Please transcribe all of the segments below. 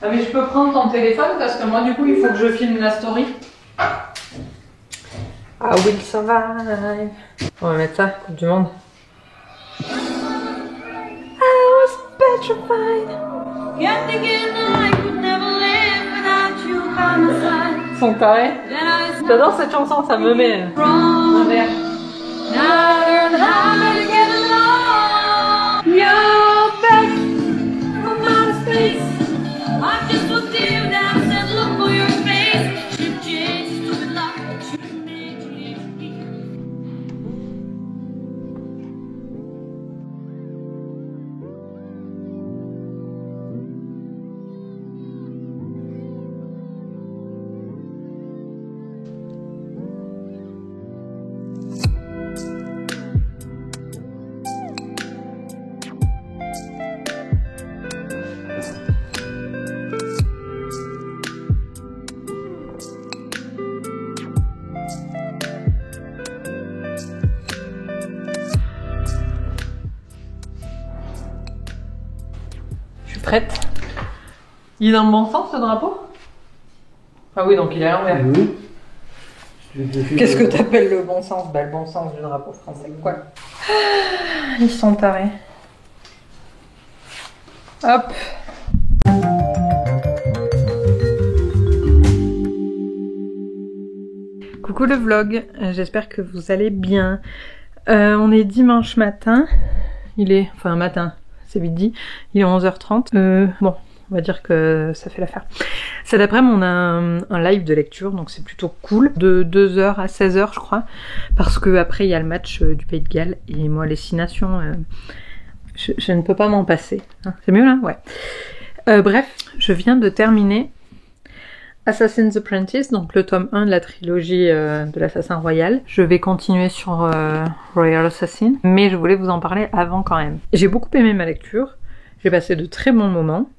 Ah mais je peux prendre ton téléphone parce que moi du coup il faut que je filme la story. I will survive. On va mettre ça, Coupe du Monde. I was petrified. Ils sont tarés. J'adore cette chanson, ça me met. Prête. Il est dans le bon sens ce drapeau? Ah oui, donc il est à l'envers. Oui. Qu'est-ce que t'appelles le bon sens? Bah le bon sens du drapeau français, quoi. Ils sont tarés. Hop. Coucou le vlog, j'espère que vous allez bien. On est dimanche matin. Il est... Enfin matin. C'est vite dit, il est 11h30. Bon, on va dire que ça fait l'affaire. Cet après-midi, on a un live de lecture, donc c'est plutôt cool. De 2h à 16h, je crois. Parce que après il y a le match du Pays de Galles. Et moi, les 6 nations, je ne peux pas m'en passer. Hein, c'est mieux là? Ouais. Bref, je viens de terminer Assassin's Apprentice, donc le tome 1 de la trilogie de l'Assassin Royal. Je vais continuer sur Royal Assassin, mais je voulais vous en parler avant quand même. J'ai beaucoup aimé ma lecture, j'ai passé de très bons moments.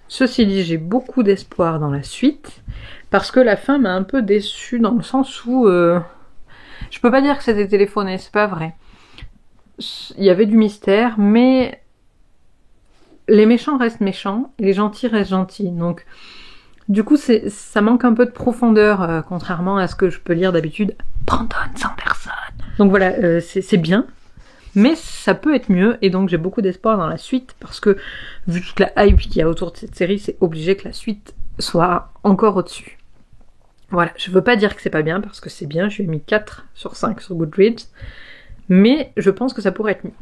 Ceci dit, j'ai beaucoup d'espoir dans la suite, parce que la fin m'a un peu déçue dans le sens où... je peux pas dire que c'était téléphoné, c'est pas vrai. Il y avait du mystère, mais les méchants restent méchants, et les gentils restent gentils, donc... Du coup, ça manque un peu de profondeur, contrairement à ce que je peux lire d'habitude. Brandon Sanderson. Donc voilà, c'est bien, mais ça peut être mieux, et donc j'ai beaucoup d'espoir dans la suite, parce que vu toute la hype qu'il y a autour de cette série, c'est obligé que la suite soit encore au-dessus. Voilà, je veux pas dire que c'est pas bien, parce que c'est bien, je lui ai mis 4 sur 5 sur Goodreads, mais je pense que ça pourrait être mieux.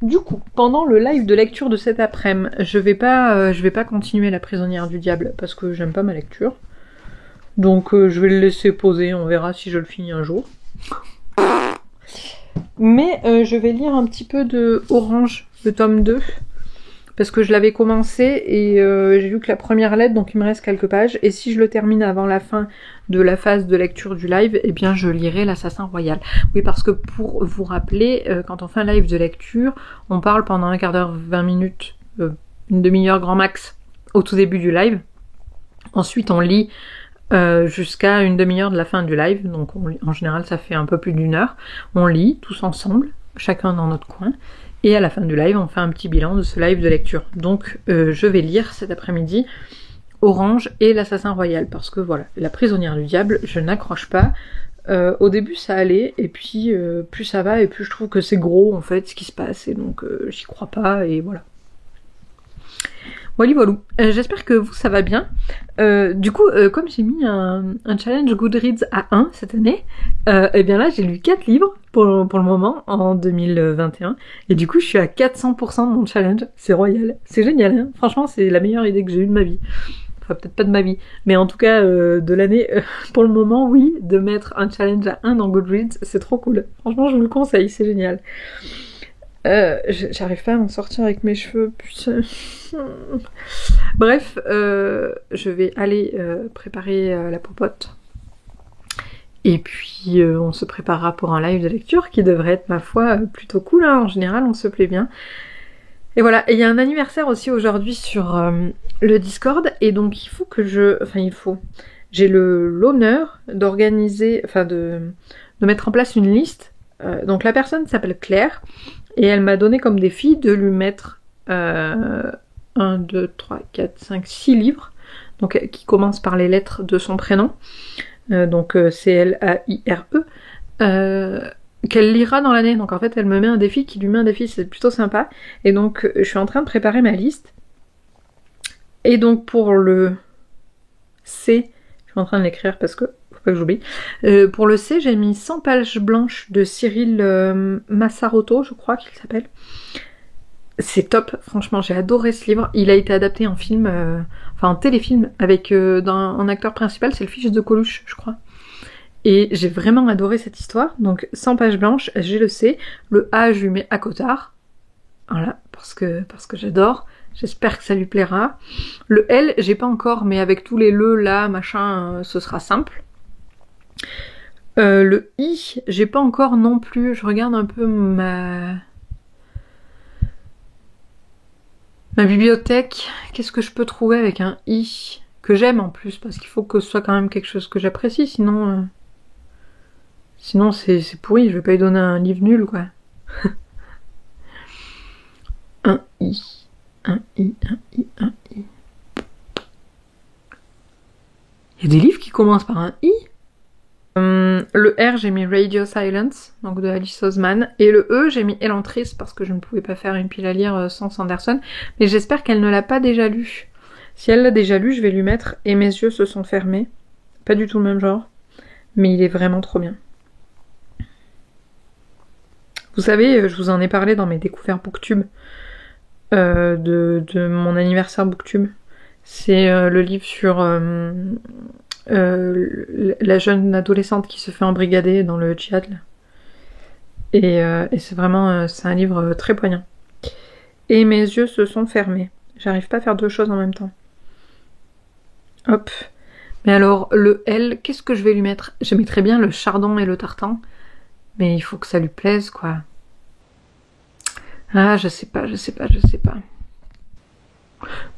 Du coup, pendant le live de lecture de cet après-midi, je vais pas continuer La Prisonnière du Diable parce que j'aime pas ma lecture. Donc je vais le laisser poser, on verra si je le finis un jour. Mais je vais lire un petit peu de Orange, le tome 2. Parce que je l'avais commencé et j'ai vu que la première lettre, donc il me reste quelques pages. Et si je le termine avant la fin de la phase de lecture du live, eh bien je lirai l'Assassin Royal. Oui, parce que pour vous rappeler, quand on fait un live de lecture, on parle pendant un quart d'heure, 20 minutes, une demi-heure grand max au tout début du live. Ensuite on lit jusqu'à une demi-heure de la fin du live, donc en général ça fait un peu plus d'1 heure. On lit tous ensemble, chacun dans notre coin. Et à la fin du live, on fait un petit bilan de ce live de lecture. Donc je vais lire cet après-midi Orange et l'Assassin Royal. Parce que voilà, La Prisonnière du Diable, je n'accroche pas. Au début ça allait, et puis plus ça va, et plus je trouve que c'est gros en fait ce qui se passe. Et donc j'y crois pas, et voilà. Voilà, voilà. J'espère que vous, ça va bien. Du coup, comme j'ai mis un challenge Goodreads à 1 cette année, et bien là, j'ai lu 4 livres pour le moment, en 2021. Et du coup, je suis à 400% de mon challenge. C'est royal. C'est génial, hein. Franchement, c'est la meilleure idée que j'ai eue de ma vie. Enfin, peut-être pas de ma vie, mais en tout cas, de l'année. Pour le moment, oui, de mettre un challenge à 1 dans Goodreads, c'est trop cool. Franchement, je vous le conseille, c'est génial. J'arrive pas à m'en sortir avec mes cheveux, putain. Bref, je vais aller préparer la popote. Et puis on se préparera pour un live de lecture qui devrait être, ma foi, plutôt cool, hein. En général, on se plaît bien. Et voilà, et il y a un anniversaire aussi aujourd'hui sur le Discord, et donc il faut que j'ai l'honneur d'organiser, de mettre en place une liste. Donc la personne s'appelle Claire, et elle m'a donné comme défi de lui mettre 1, 2, 3, 4, 5, 6 livres donc qui commence par les lettres de son prénom, donc C-L-A-I-R-E, qu'elle lira dans l'année. Donc en fait, elle me met un défi qui lui met un défi, c'est plutôt sympa. Et donc je suis en train de préparer ma liste. Et donc pour le C, je suis en train de l'écrire parce que faut pas que j'oublie. Pour le C, j'ai mis 100 pages blanches de Cyril Massarotto, je crois qu'il s'appelle. C'est top, franchement, j'ai adoré ce livre. Il a été adapté en film, enfin en téléfilm, avec un acteur principal, c'est le fils de Coluche, je crois. Et j'ai vraiment adoré cette histoire. Donc 100 pages blanches, j'ai le C. Le A, je lui mets à Cotard. Voilà, parce que j'adore. J'espère que ça lui plaira. Le L, j'ai pas encore, mais avec tous les le, là, machin, ce sera simple. Le I, j'ai pas encore non plus. Je regarde un peu ma bibliothèque. Qu'est-ce que je peux trouver avec un I que j'aime en plus, parce qu'il faut que ce soit quand même quelque chose que j'apprécie, sinon c'est pourri, je vais pas lui donner un livre nul, quoi. Un I. Un I. Il y a des livres qui commencent par un I. Le R, j'ai mis Radio Silence, donc de Alice Oseman. Et le E, j'ai mis Elantris, parce que je ne pouvais pas faire une pile à lire sans Sanderson. Mais j'espère qu'elle ne l'a pas déjà lu. Si elle l'a déjà lu, je vais lui mettre Et mes yeux se sont fermés. Pas du tout le même genre. Mais il est vraiment trop bien. Vous savez, je vous en ai parlé dans mes découvertes Booktube. De mon anniversaire Booktube. C'est le livre sur la jeune adolescente qui se fait embrigader dans le djihad. Et c'est vraiment c'est un livre très poignant. Et mes yeux se sont fermés. J'arrive pas à faire deux choses en même temps. Hop. Mais alors, le L, qu'est-ce que je vais lui mettre? Je mettrais bien le chardon et le tartan. Mais il faut que ça lui plaise, quoi. Ah, je sais pas.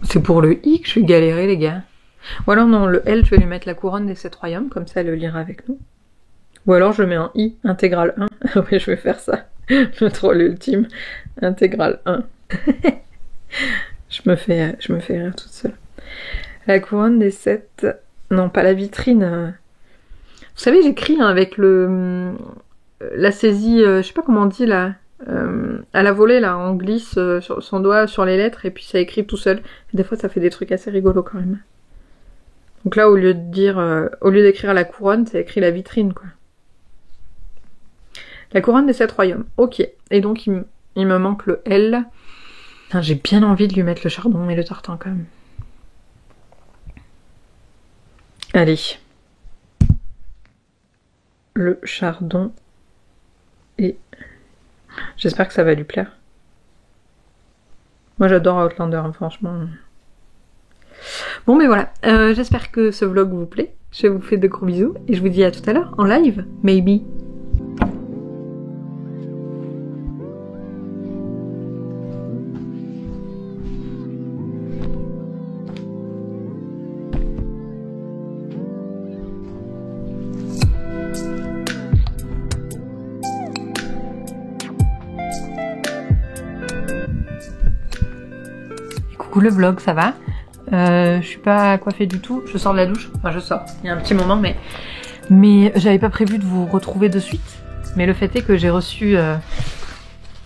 C'est pour le I que je vais galérer, les gars. Ou alors non, le L, je vais lui mettre la couronne des 7 royaumes, comme ça elle le lira avec nous. Ou alors je mets un I, intégral 1. Oui, je vais faire ça. Le troll ultime, intégral 1. je me fais rire toute seule. La couronne des 7... Non, pas la vitrine. Vous savez, j'écris avec la saisie, je sais pas comment on dit là, à la volée là, on glisse sur son doigt sur les lettres et puis ça écrit tout seul. Et des fois ça fait des trucs assez rigolos quand même. Donc là, au lieu d'écrire la couronne, ça écrit la vitrine, quoi. La couronne des 7 royaumes. Ok. Et donc, il me manque le L. Putain, j'ai bien envie de lui mettre le chardon et le tartan, quand même. Allez. Le chardon et... J'espère que ça va lui plaire. Moi, j'adore Outlander, hein, franchement... Bon mais voilà, j'espère que ce vlog vous plaît, je vous fais de gros bisous et je vous dis à tout à l'heure en live, maybe. Coucou le vlog, ça va? Je suis pas coiffée du tout, je sors de la douche, enfin je sors, il y a un petit moment mais j'avais pas prévu de vous retrouver de suite, mais le fait est que j'ai reçu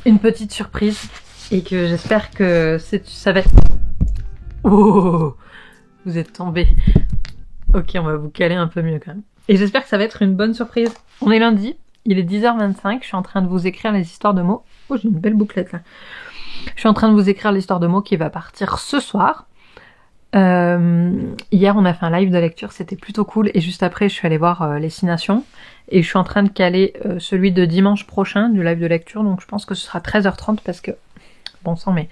une petite surprise et que j'espère que ça va être... Oh, vous êtes tombés. Ok, on va vous caler un peu mieux quand même. Et j'espère que ça va être une bonne surprise. On est lundi, il est 10h25, je suis en train de vous écrire les histoires de mots. Oh, j'ai une belle bouclette là. Je suis en train de vous écrire l'histoire de mots qui va partir ce soir. Hier on a fait un live de lecture, c'était plutôt cool et juste après je suis allée voir les 6 nations et je suis en train de caler celui de dimanche prochain du live de lecture, donc je pense que ce sera 13h30 parce que bon sang mais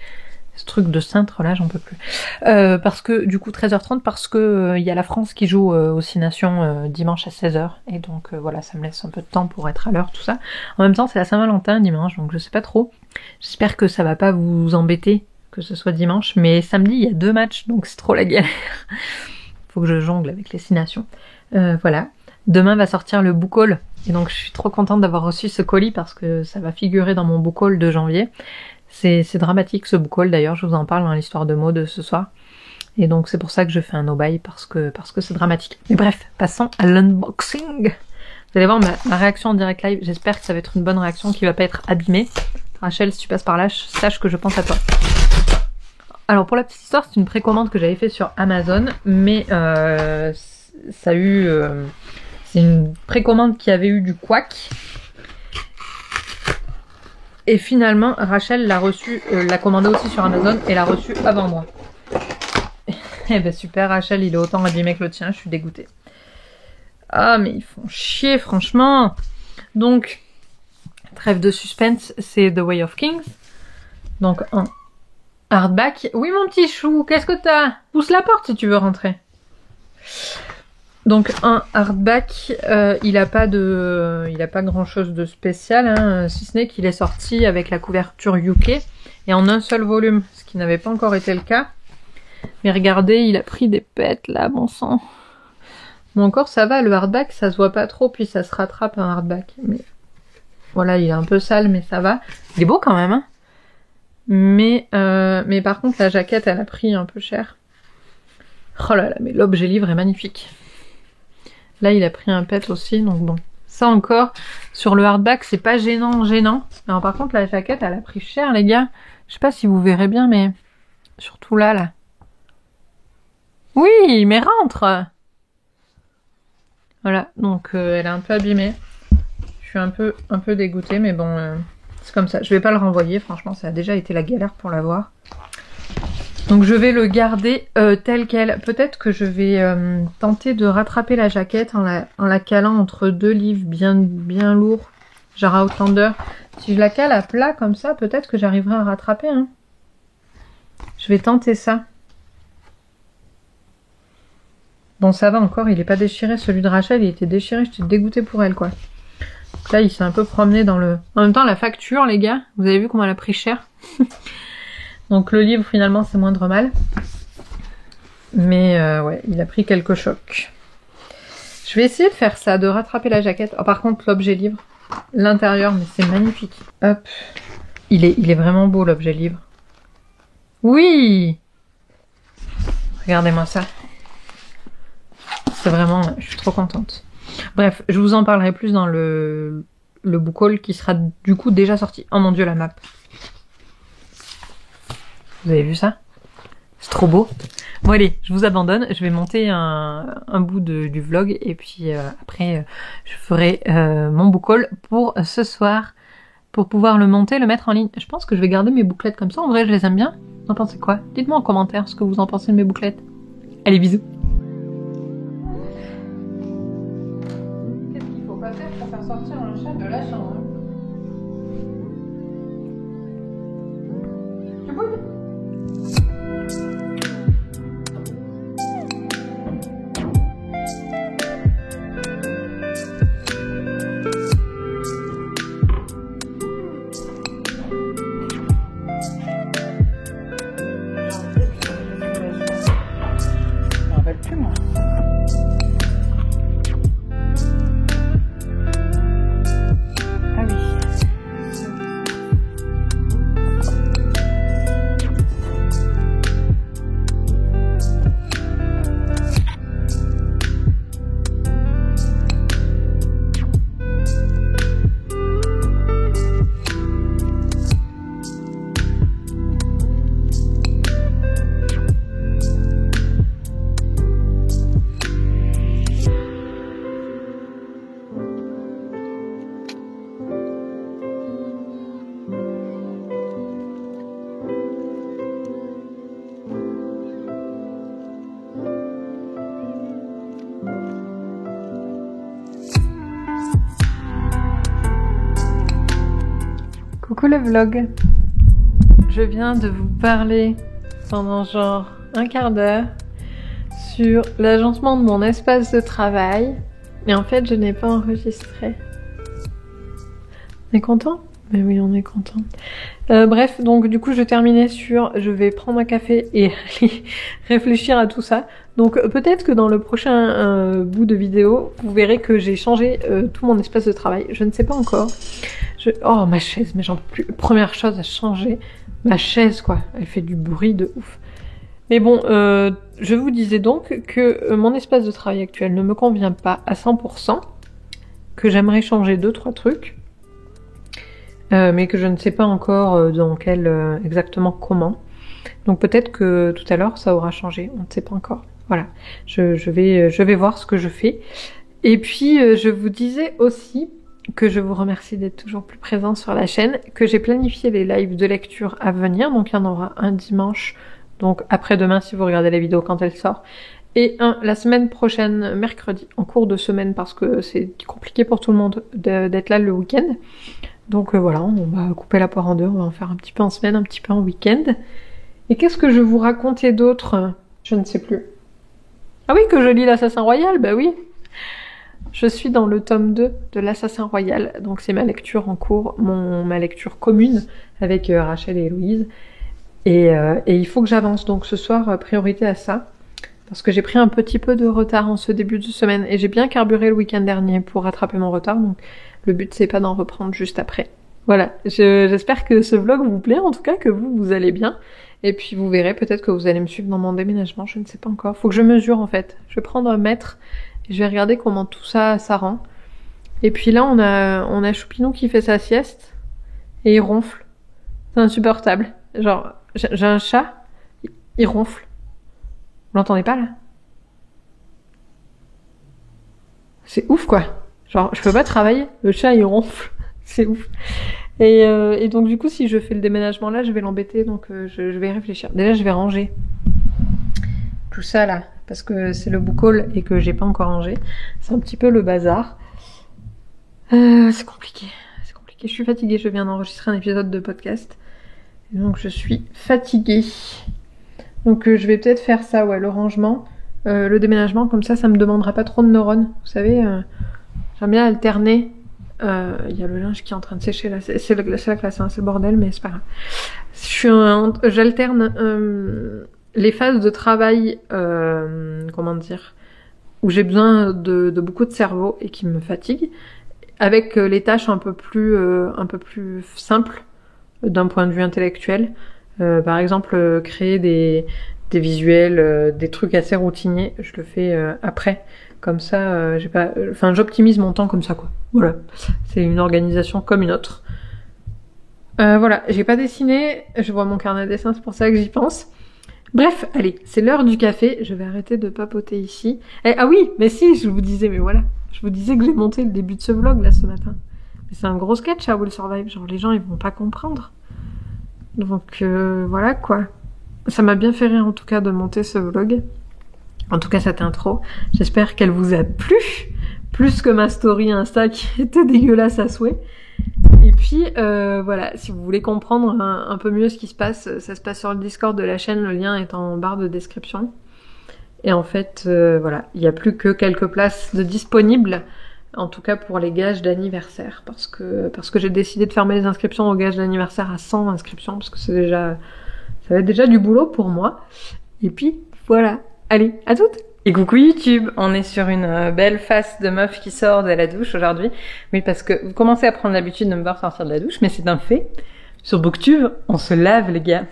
ce truc de cintre là j'en peux plus parce que du coup 13h30 parce que il y a la France qui joue aux 6 nations dimanche à 16h et donc voilà, ça me laisse un peu de temps pour être à l'heure tout ça. En même temps c'est la Saint-Valentin dimanche donc je sais pas trop, j'espère que ça va pas vous embêter que ce soit dimanche, mais samedi il y a 2 matchs donc c'est trop la galère. Faut que je jongle avec les 6 nations. Voilà, demain va sortir le book haul et donc je suis trop contente d'avoir reçu ce colis parce que ça va figurer dans mon book haul de janvier. C'est dramatique ce book haul d'ailleurs, je vous en parle dans l'histoire de mots de ce soir. Et donc c'est pour ça que je fais un no-buy, parce que c'est dramatique. Mais bref, passons à l'unboxing. Vous allez voir ma réaction en direct live. J'espère que ça va être une bonne réaction, qui va pas être abîmée. Rachel, si tu passes par là, sache que je pense à toi. Alors pour la petite histoire, c'est une précommande que j'avais fait sur Amazon, mais ça a eu... c'est une précommande qui avait eu du couac. Et finalement, Rachel l'a reçu, l'a commandé aussi sur Amazon et l'a reçu avant moi. Eh ben super, Rachel, il est autant abîmé que le tien, je suis dégoûtée. Ah, mais ils font chier, franchement. Donc, trêve de suspense, c'est The Way of Kings. Donc, un hardback. Oui, mon petit chou, qu'est-ce que t'as? Pousse la porte si tu veux rentrer. Donc, un hardback, il a pas grand chose de spécial, hein, si ce n'est qu'il est sorti avec la couverture UK et en un seul volume, ce qui n'avait pas encore été le cas. Mais regardez, il a pris des pètes là, bon sang. Bon, encore ça va, le hardback, ça se voit pas trop, puis ça se rattrape un hardback. Mais voilà, il est un peu sale, mais ça va. Il est beau quand même, hein. Mais par contre, la jaquette, elle a pris un peu cher. Oh là là, mais l'objet livre est magnifique. Là, il a pris un pet aussi, donc bon. Ça encore, sur le hardback, c'est pas gênant. Alors par contre, la jaquette, elle a pris cher, les gars. Je sais pas si vous verrez bien, mais surtout là. Oui, mais rentre! Voilà, donc elle est un peu abîmée. Je suis un peu dégoûtée, mais bon, c'est comme ça. Je vais pas le renvoyer, franchement, ça a déjà été la galère pour l'avoir. Donc je vais le garder tel quel. Peut-être que je vais tenter de rattraper la jaquette en la calant entre deux livres bien lourds, genre Outlander. Si je la cale à plat comme ça, peut-être que j'arriverai à rattraper. Hein. Je vais tenter ça. Bon, ça va encore, il est pas déchiré. Celui de Rachel, il était déchiré, j'étais dégoûtée pour elle, quoi. Donc là, il s'est un peu promené dans le... En même temps, la facture, les gars, vous avez vu comment elle a pris cher. Donc le livre, finalement, c'est moindre mal. Mais ouais, il a pris quelques chocs. Je vais essayer de faire ça, de rattraper la jaquette. Oh, par contre, l'objet livre, l'intérieur, mais c'est magnifique. Hop. Il est vraiment beau, l'objet livre. Oui! Regardez-moi ça. C'est vraiment... Je suis trop contente. Bref, je vous en parlerai plus dans le book haul qui sera du coup déjà sorti. Oh mon dieu, la map. Vous avez vu ça? C'est trop beau. Bon allez, je vous abandonne. Je vais monter un bout du vlog et puis après je ferai mon book haul pour ce soir pour pouvoir le monter, le mettre en ligne. Je pense que je vais garder mes bouclettes comme ça. En vrai, je les aime bien. Vous en pensez quoi? Dites-moi en commentaire ce que vous en pensez de mes bouclettes. Allez, bisous. Qu'est-ce qu'il faut pas faire pour faire sortir un chat de la chambre? Tu bouilles? Coucou le vlog. Je viens de vous parler pendant genre un quart d'heure sur l'agencement de mon espace de travail. Et en fait, je n'ai pas enregistré. On est content? Mais oui, on est content. Bref, donc du coup, je terminais sur... Je vais prendre un café et aller réfléchir à tout ça. Donc peut-être que dans le prochain bout de vidéo, vous verrez que j'ai changé tout mon espace de travail. Je ne sais pas encore. Oh, ma chaise, mais j'en peux plus. Première chose à changer, ma chaise, quoi. Elle fait du bruit de ouf. Mais bon, je vous disais donc que mon espace de travail actuel ne me convient pas à 100%, que j'aimerais changer 2-3 trucs, mais que je ne sais pas encore dans quel exactement comment. Donc peut-être que tout à l'heure ça aura changé, on ne sait pas encore. Voilà, je vais voir ce que je fais. Et puis je vous disais aussi que je vous remercie d'être toujours plus présent sur la chaîne, que j'ai planifié les lives de lecture à venir, donc il y en aura un dimanche, donc après-demain si vous regardez la vidéo quand elle sort, et un la semaine prochaine, mercredi, en cours de semaine, parce que c'est compliqué pour tout le monde d'être là le week-end. Donc voilà, on va couper la poire en deux, on va en faire un petit peu en semaine, un petit peu en week-end. Et qu'est-ce que je vous racontais d'autre? Je ne sais plus. Ah oui, que je lis l'Assassin Royal, bah oui. Je suis dans le tome 2 de l'Assassin Royal, donc c'est ma lecture en cours, ma lecture commune avec Rachel et Héloïse. Et il faut que j'avance, donc ce soir, priorité à ça. Parce que j'ai pris un petit peu de retard en ce début de semaine, et j'ai bien carburé le week-end dernier pour rattraper mon retard, donc le but c'est pas d'en reprendre juste après. Voilà, j'espère que ce vlog vous plaît, en tout cas que vous allez bien. Et puis vous verrez, peut-être que vous allez me suivre dans mon déménagement, je ne sais pas encore. Faut que je mesure en fait. Je vais prendre un mètre et je vais regarder comment tout ça rend. Et puis là, on a Choupinou qui fait sa sieste et il ronfle. C'est insupportable. Genre, j'ai un chat, il ronfle. Vous l'entendez pas là? C'est ouf quoi. Genre, je peux pas travailler, le chat il ronfle. C'est ouf. Et donc du coup, si je fais le déménagement là, je vais l'embêter, donc je vais y réfléchir. Déjà, je vais ranger tout ça là, parce que c'est le book haul et que j'ai pas encore rangé. C'est un petit peu le bazar. C'est compliqué, c'est compliqué. Je suis fatiguée, je viens d'enregistrer un épisode de podcast. Et donc je suis fatiguée. Donc je vais peut-être faire ça, ouais, le rangement, le déménagement, comme ça me demandera pas trop de neurones. Vous savez, j'aime bien alterner. Il y a le linge qui est en train de sécher là, c'est la classe, hein, c'est le bordel, mais c'est pas grave. J'alterne les phases de travail, comment dire, où j'ai besoin de beaucoup de cerveau et qui me fatigue, avec les tâches un peu plus simples d'un point de vue intellectuel. Par exemple, créer des visuels, des trucs assez routiniers, je le fais après. Comme ça, j'optimise mon temps comme ça, quoi. Voilà. C'est une organisation comme une autre. Voilà. J'ai pas dessiné. Je vois mon carnet de dessin, c'est pour ça que j'y pense. Bref, allez. C'est l'heure du café. Je vais arrêter de papoter ici. Ah oui, mais si, je vous disais, mais voilà. Je vous disais que j'ai monté le début de ce vlog, là, ce matin. Mais c'est un gros sketch à Will Survive. Genre, les gens, ils vont pas comprendre. Donc, voilà, quoi. Ça m'a bien fait rire, en tout cas, de monter ce vlog. En tout cas, cette intro, j'espère qu'elle vous a plu, plus que ma story Insta qui était dégueulasse à souhait. Et puis, voilà, si vous voulez comprendre un peu mieux ce qui se passe, ça se passe sur le Discord de la chaîne, le lien est en barre de description. Et en fait, voilà, il n'y a plus que quelques places de disponibles, en tout cas pour les gages d'anniversaire, parce que j'ai décidé de fermer les inscriptions aux gages d'anniversaire à 100 inscriptions, parce que ça va être déjà du boulot pour moi. Et puis, voilà. Allez, à toutes! Et coucou YouTube! On est sur une belle face de meuf qui sort de la douche aujourd'hui. Oui, parce que vous commencez à prendre l'habitude de me voir sortir de la douche, mais c'est un fait. Sur Booktube, on se lave les gars.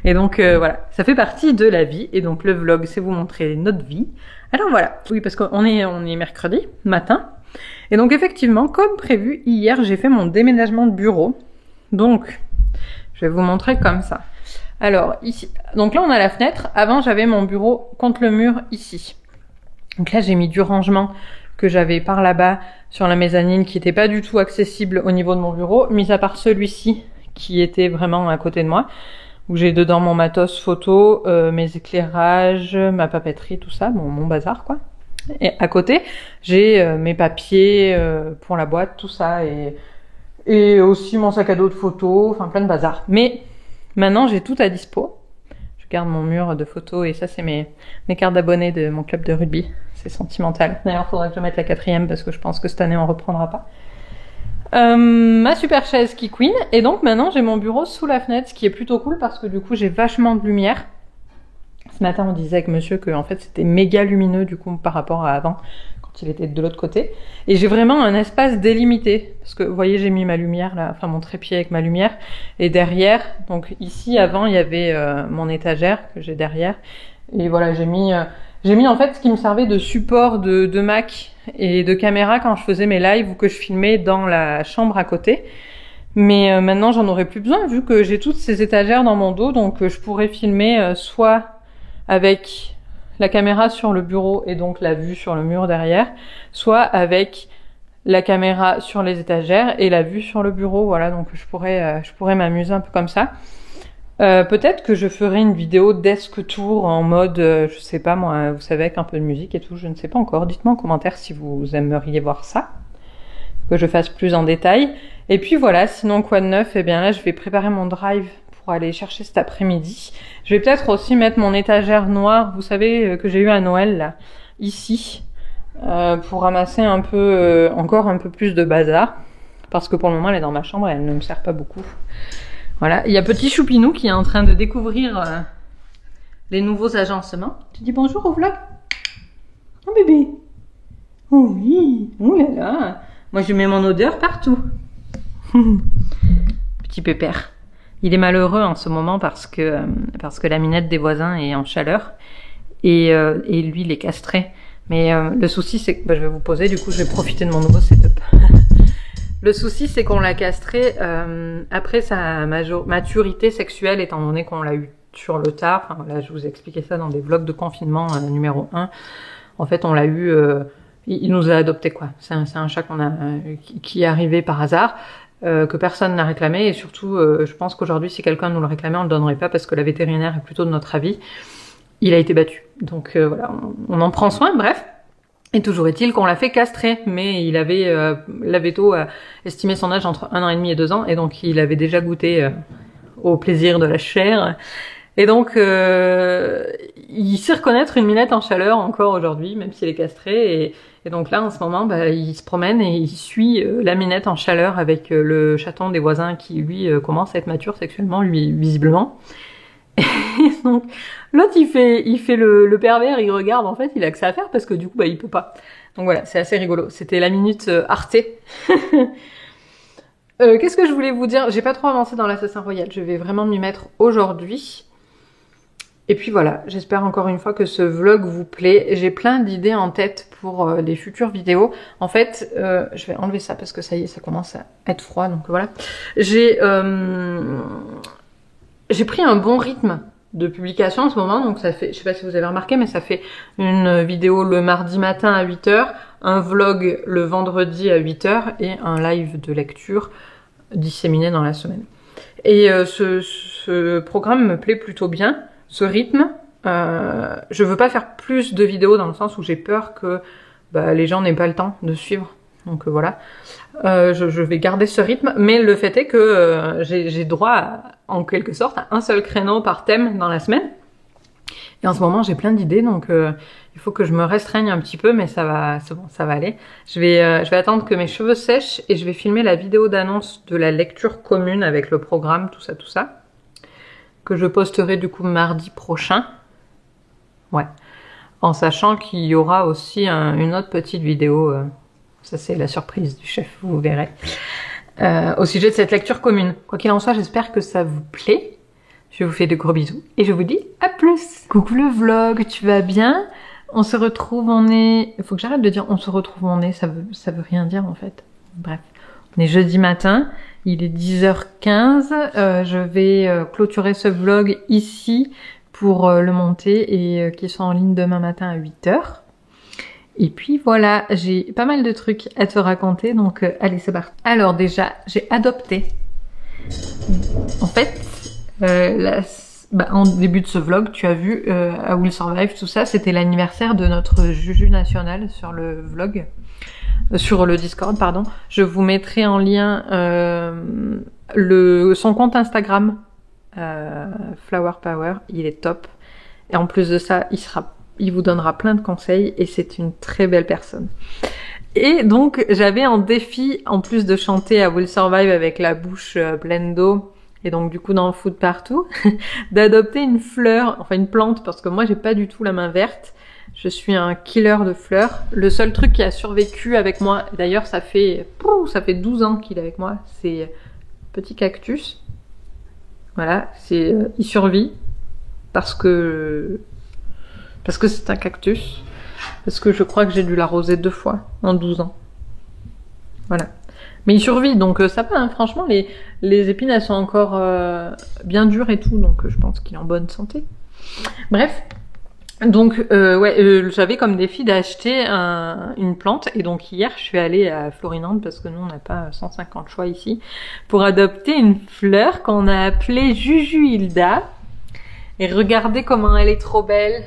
Et donc voilà, ça fait partie de la vie. Et donc le vlog, c'est vous montrer notre vie. Alors voilà, oui, parce qu'on est mercredi matin. Et donc effectivement, comme prévu, hier, j'ai fait mon déménagement de bureau. Donc, je vais vous montrer comme ça. Alors, ici, donc là on a la fenêtre. Avant j'avais mon bureau contre le mur ici. Donc là j'ai mis du rangement que j'avais par là-bas sur la mezzanine qui n'était pas du tout accessible au niveau de mon bureau, mis à part celui-ci qui était vraiment à côté de moi, où j'ai dedans mon matos photo, mes éclairages, ma papeterie, tout ça, mon bazar quoi. Et à côté j'ai mes papiers pour la boîte, tout ça, et aussi mon sac à dos de photos, enfin plein de bazar. Mais maintenant, j'ai tout à dispo. Je garde mon mur de photos et ça, c'est mes cartes d'abonnés de mon club de rugby. C'est sentimental. D'ailleurs, il faudra que je mette la 4e parce que je pense que cette année, on reprendra pas. Ma super chaise qui queen. Et donc, maintenant, j'ai mon bureau sous la fenêtre, ce qui est plutôt cool parce que du coup, j'ai vachement de lumière. Ce matin, on disait avec monsieur que en fait, c'était méga lumineux du coup par rapport à avant. Quand quand il était de l'autre côté. Et j'ai vraiment un espace délimité. Parce que, vous voyez, j'ai mis ma lumière là, enfin mon trépied avec ma lumière. Et derrière, donc ici, avant, il y avait mon étagère que j'ai derrière. Et voilà, j'ai mis en fait ce qui me servait de support de Mac et de caméra quand je faisais mes lives ou que je filmais dans la chambre à côté. Mais maintenant, j'en aurais plus besoin vu que j'ai toutes ces étagères dans mon dos. Donc, je pourrais filmer soit avec la caméra sur le bureau et donc la vue sur le mur derrière, soit avec la caméra sur les étagères et la vue sur le bureau. Voilà, donc je pourrais m'amuser un peu comme ça. Peut-être que je ferai une vidéo desk tour en mode, je sais pas moi, vous savez, avec un peu de musique et tout, je ne sais pas encore. Dites-moi en commentaire si vous aimeriez voir ça, que je fasse plus en détail. Et puis voilà, sinon quoi de neuf? Eh bien là, je vais préparer mon drive pour aller chercher cet après-midi. Je vais peut-être aussi mettre mon étagère noire, vous savez, que j'ai eu à Noël, là, ici, pour ramasser un peu, encore un peu plus de bazar. Parce que pour le moment, elle est dans ma chambre et elle ne me sert pas beaucoup. Voilà, il y a petit Choupinou qui est en train de découvrir les nouveaux agencements. Tu dis bonjour au vlog? Oh bébé! Oh oui! Oh là là! Moi, je mets mon odeur partout. Petit pépère. Il est malheureux en ce moment parce que la minette des voisins est en chaleur et lui il est castré. Mais le souci c'est que je vais vous poser, du coup je vais profiter de mon nouveau setup. Le souci c'est qu'on l'a castré après sa maturité sexuelle, étant donné qu'on l'a eu sur le tard. Enfin, là je vous ai expliqué ça dans des vlogs de confinement numéro 1. En fait on l'a eu, il nous a adopté quoi. C'est un chat qui est arrivé par hasard. Que personne n'a réclamé et surtout je pense qu'aujourd'hui si quelqu'un nous le réclamait on le donnerait pas parce que la vétérinaire est plutôt de notre avis. Il a été battu donc voilà, on en prend soin, bref. Et toujours est-il qu'on l'a fait castrer, mais il avait la véto a estimé son âge entre 1 an et demi et 2 ans et donc il avait déjà goûté au plaisir de la chair et donc il sait reconnaître une minette en chaleur encore aujourd'hui même s'il est castré et donc là, en ce moment, il se promène et il suit la minette en chaleur avec le chaton des voisins qui, lui, commence à être mature sexuellement, lui, visiblement. Et donc, l'autre, il fait le pervers, il regarde, en fait, il a que ça à faire parce que du coup, il peut pas. Donc voilà, c'est assez rigolo. C'était la minute Arte. Qu'est-ce que je voulais vous dire? J'ai pas trop avancé dans l'Assassin Royal. Je vais vraiment m'y mettre aujourd'hui. Et puis voilà, j'espère encore une fois que ce vlog vous plaît. J'ai plein d'idées en tête pour les futures vidéos. En fait, je vais enlever ça parce que ça y est, ça commence à être froid, donc voilà. J'ai pris un bon rythme de publication en ce moment, donc ça fait, je sais pas si vous avez remarqué, mais ça fait une vidéo le mardi matin à 8 h, un vlog le vendredi à 8 h et un live de lecture disséminé dans la semaine. Et ce programme me plaît plutôt bien. Ce rythme, je veux pas faire plus de vidéos dans le sens où j'ai peur que les gens n'aient pas le temps de suivre. Donc voilà, je vais garder ce rythme, mais le fait est que j'ai droit en quelque sorte à un seul créneau par thème dans la semaine. Et en ce moment j'ai plein d'idées, donc il faut que je me restreigne un petit peu, mais ça va, c'est bon, ça va aller. Je vais attendre que mes cheveux sèchent et je vais filmer la vidéo d'annonce de la lecture commune avec le programme, tout ça. Que je posterai du coup mardi prochain. Ouais. En sachant qu'il y aura aussi une autre petite vidéo, ça c'est la surprise du chef, vous verrez, au sujet de cette lecture commune. Quoi qu'il en soit, j'espère que ça vous plaît. Je vous fais de gros bisous et je vous dis à plus. Coucou le vlog, tu vas bien? On se retrouve, il faut que j'arrête de dire on se retrouve, ça veut rien dire en fait. Bref, on est jeudi matin. Il est 10h15, je vais clôturer ce vlog ici pour le monter et qu'il soit en ligne demain matin à 8 h. Et puis voilà, j'ai pas mal de trucs à te raconter, donc allez c'est parti. Alors déjà, j'ai adopté. En fait, en début de ce vlog, tu as vu à Will Survive, tout ça, c'était l'anniversaire de notre Juju national sur le vlog. Sur le Discord, pardon. Je vous mettrai en lien son compte Instagram, Flower Power, il est top. Et en plus de ça, il vous donnera plein de conseils et c'est une très belle personne. Et donc, j'avais en défi, en plus de chanter à Will Survive avec la bouche pleine d'eau, et donc du coup d'en foutre partout, d'adopter une fleur, enfin une plante, parce que moi j'ai pas du tout la main verte. Je suis un killer de fleurs. Le seul truc qui a survécu avec moi, d'ailleurs ça fait 12 ans qu'il est avec moi, c'est petit cactus. Voilà, il survit parce que c'est un cactus. Parce que je crois que j'ai dû l'arroser 2 fois en 12 ans. Voilà. Mais il survit, donc ça va, hein. Franchement, les épines, elles sont encore bien dures et tout, donc je pense qu'il est en bonne santé. Bref, donc j'avais comme défi d'acheter une plante, et donc hier, je suis allée à Florinande, parce que nous, on n'a pas 150 choix ici, pour adopter une fleur qu'on a appelée Juju Hilda. Et regardez comment elle est trop belle.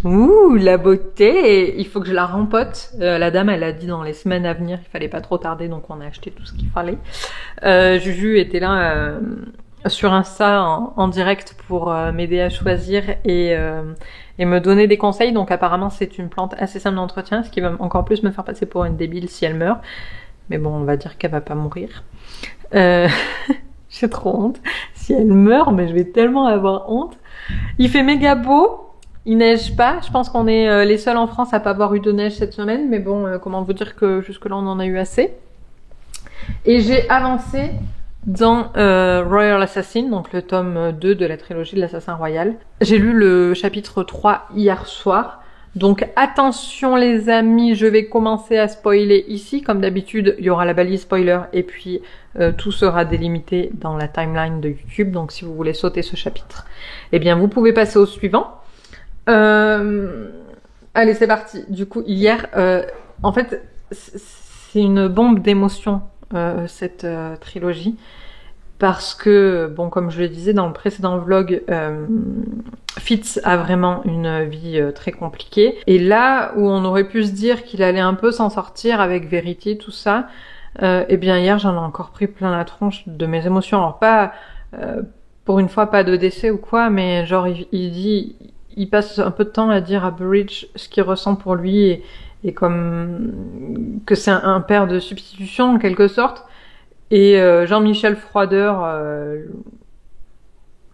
Ouh, la beauté! Il faut que je la rempote. La dame, elle a dit dans les semaines à venir, il fallait pas trop tarder, donc on a acheté tout ce qu'il fallait. Juju était là sur Insta en direct pour m'aider à choisir et me donner des conseils. Donc apparemment, c'est une plante assez simple d'entretien, ce qui va encore plus me faire passer pour une débile si elle meurt. Mais bon, on va dire qu'elle va pas mourir. J'ai trop honte. Si elle meurt, mais je vais tellement avoir honte. Il fait méga beau. Il neige pas, je pense qu'on est les seuls en France à pas avoir eu de neige cette semaine, mais bon, comment vous dire que jusque-là on en a eu assez. Et j'ai avancé dans Royal Assassin, donc le tome 2 de la trilogie de l'Assassin Royal. J'ai lu le chapitre 3 hier soir, donc attention les amis, je vais commencer à spoiler ici. Comme d'habitude, il y aura la balise spoiler et puis tout sera délimité dans la timeline de YouTube, donc si vous voulez sauter ce chapitre, eh bien vous pouvez passer au suivant. Allez, c'est parti. Du coup, hier, en fait, c'est une bombe d'émotions, cette trilogie. Parce que, bon, comme je le disais dans le précédent vlog, Fitz a vraiment une vie très compliquée. Et là où on aurait pu se dire qu'il allait un peu s'en sortir avec Verity, tout ça, eh bien hier, j'en ai encore pris plein la tronche de mes émotions. Alors pas, pour une fois, pas de décès ou quoi, mais genre, il passe un peu de temps à dire à Burridge ce qu'il ressent pour lui et comme que c'est un père de substitution en quelque sorte. Et Jean-Michel Froideur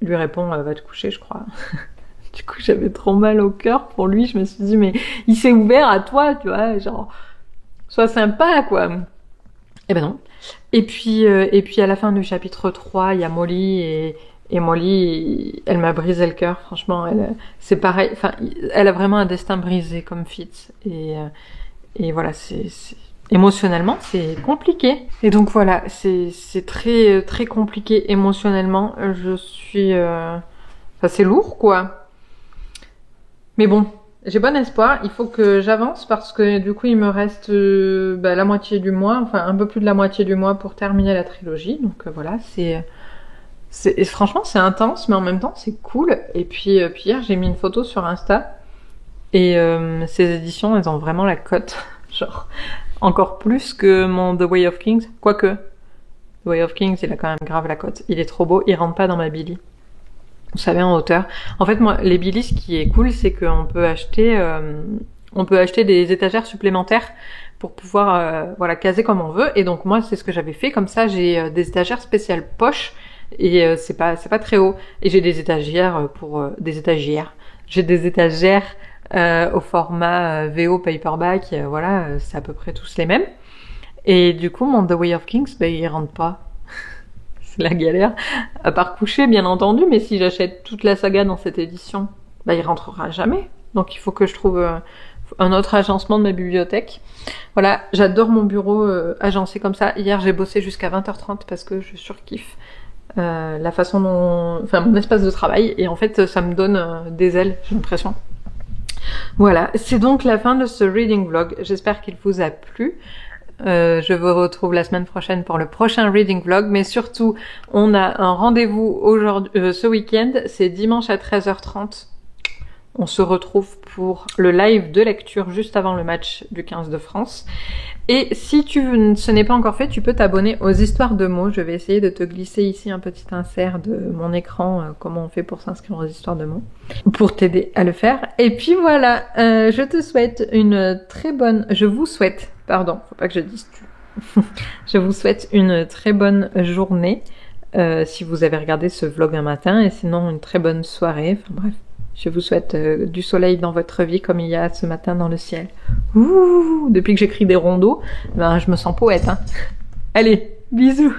lui répond va te coucher, je crois. Du coup, j'avais trop mal au cœur pour lui. Je me suis dit mais il s'est ouvert à toi, tu vois, genre sois sympa quoi. Eh ben non. Et puis à la fin du chapitre 3, il y a Molly et Molly, elle m'a brisé le cœur, franchement, c'est pareil, enfin, elle a vraiment un destin brisé comme Fitz, et voilà, émotionnellement, c'est compliqué. Et donc voilà, c'est très, très compliqué émotionnellement, enfin, c'est lourd, quoi. Mais bon, j'ai bon espoir, il faut que j'avance parce que du coup, il me reste la moitié du mois, enfin, un peu plus de la moitié du mois pour terminer la trilogie, donc voilà, franchement, c'est intense, mais en même temps, c'est cool. Et puis hier, j'ai mis une photo sur Insta. Et ces éditions, elles ont vraiment la cote. Genre, encore plus que mon The Way of Kings. Quoique, The Way of Kings, il a quand même grave la cote. Il est trop beau, il rentre pas dans ma Billy. Vous savez, en hauteur. En fait, moi, les Billy, ce qui est cool, c'est qu'on peut acheter des étagères supplémentaires pour pouvoir caser comme on veut. Et donc, moi, c'est ce que j'avais fait. Comme ça, j'ai des étagères spéciales poches. Et c'est pas très haut. Et j'ai des étagères J'ai des étagères au format VO paperback. Voilà, c'est à peu près tous les mêmes. Et du coup, mon The Way of Kings, il rentre pas. C'est la galère. À part coucher, bien entendu, mais si j'achète toute la saga dans cette édition, il rentrera jamais. Donc il faut que je trouve un autre agencement de ma bibliothèque. Voilà, j'adore mon bureau agencé comme ça. Hier, j'ai bossé jusqu'à 20h30 parce que je surkiffe la façon dont... Enfin, mon espace de travail. Et en fait, ça me donne des ailes, j'ai l'impression. Voilà, c'est donc la fin de ce reading vlog. J'espère qu'il vous a plu. Je vous retrouve la semaine prochaine pour le prochain reading vlog, mais surtout on a un rendez-vous aujourd'hui, ce week-end, c'est dimanche à 13h30. On se retrouve pour le live de lecture juste avant le match du 15 de France. Et si ce n'est pas encore fait, tu peux t'abonner aux histoires de mots. Je vais essayer de te glisser ici un petit insert de mon écran, comment on fait pour s'inscrire aux histoires de mots, pour t'aider à le faire. Et puis voilà, je vous souhaite, pardon, faut pas que je dise tu. Je vous souhaite une très bonne journée. si vous avez regardé ce vlog un matin, et sinon une très bonne soirée. Enfin bref, je vous souhaite du soleil dans votre vie comme il y a ce matin dans le ciel. Ouh, depuis que j'écris des rondeaux, ben, je me sens poète. Hein. Allez, bisous.